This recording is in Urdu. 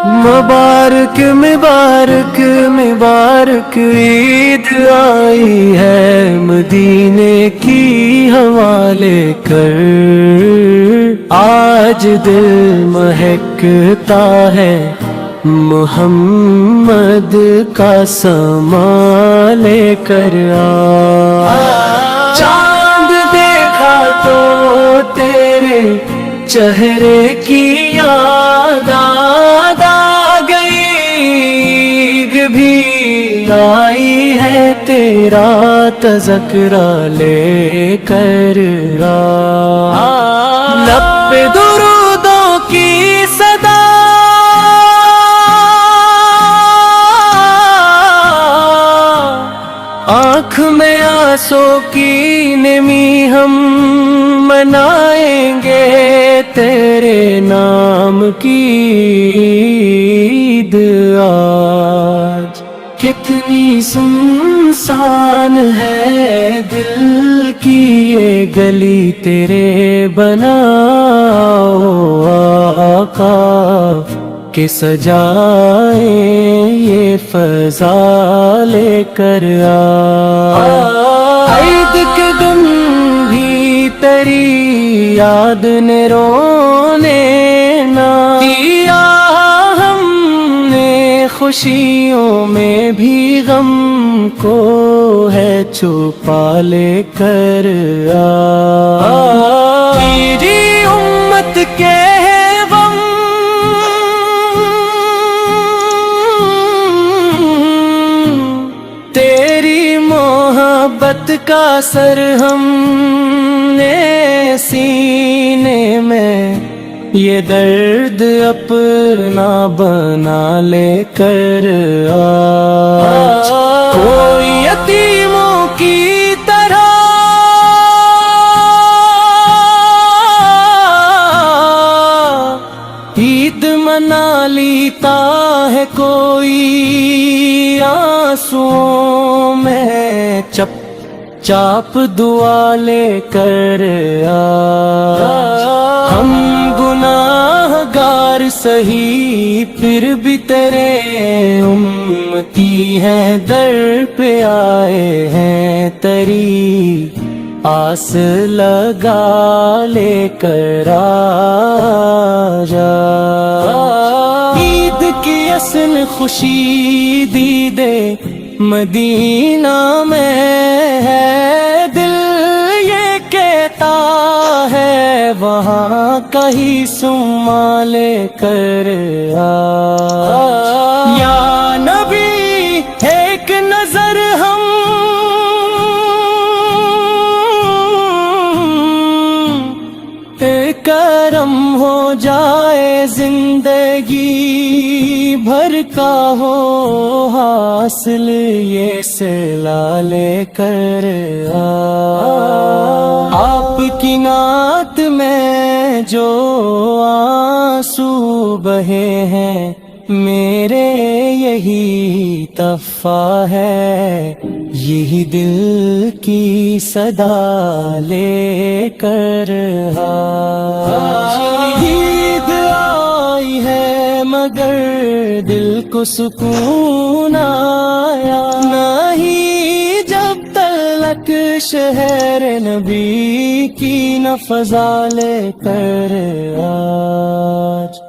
مبارک مبارک مبارک عید آئی ہے مدینے کی ہوا لے کر، آج دل مہکتا ہے محمد کا سما لے کر چاند دیکھا تو تیرے چہرے کی یاد آ گئی، بھی آئی ہے تیرا تذکرہ لے کر لب پہ درودوں کی صدا، آنکھ میں آنسوں کی نمی ہم منائیں گے تیرے نام کی عید آج۔ کتنی سنسان ہے دل کی یہ گلی تیرے بناؤ آقا کہ سجائیں یہ فضا لے کر عید کے دن بھی تیری یاد نے رونے نہ دیا، ہم نے خوشیوں میں بھی غم کو ہے چھپا لے کر تیری امت کے غم تیری محبت کا سر ہم نے سینے میں یہ درد اپنا بنا لے کر کوئی یتیموں کی طرح عید منا لیتا ہے، کوئی آنسوؤں میں چپ چاپ دعا لے کر ہم گناہ گار سہی پھر بھی تیرے امتی ہیں، در پہ آئے ہیں تیری آس لگا لے کر آجا۔ عید کی اصل خوشی دیدے مدینہ میں ہے، دل یہ کہتا ہے وہاں کہیں سما لے کر یا نبی ایک نظر ہم کرم ہو جائے، زندگی بھر کا ہو حاصل یہ صلہ لے کر آپ کی نعت میں جو آنسو بہے ہیں میرے یہی تحفہ ہے، یہی دل کی صدا لے کر عید آئی ہے مگر دل کو سکون آیا نہیں جب تلک شہر نبی کی نہ فضا لے کر آج۔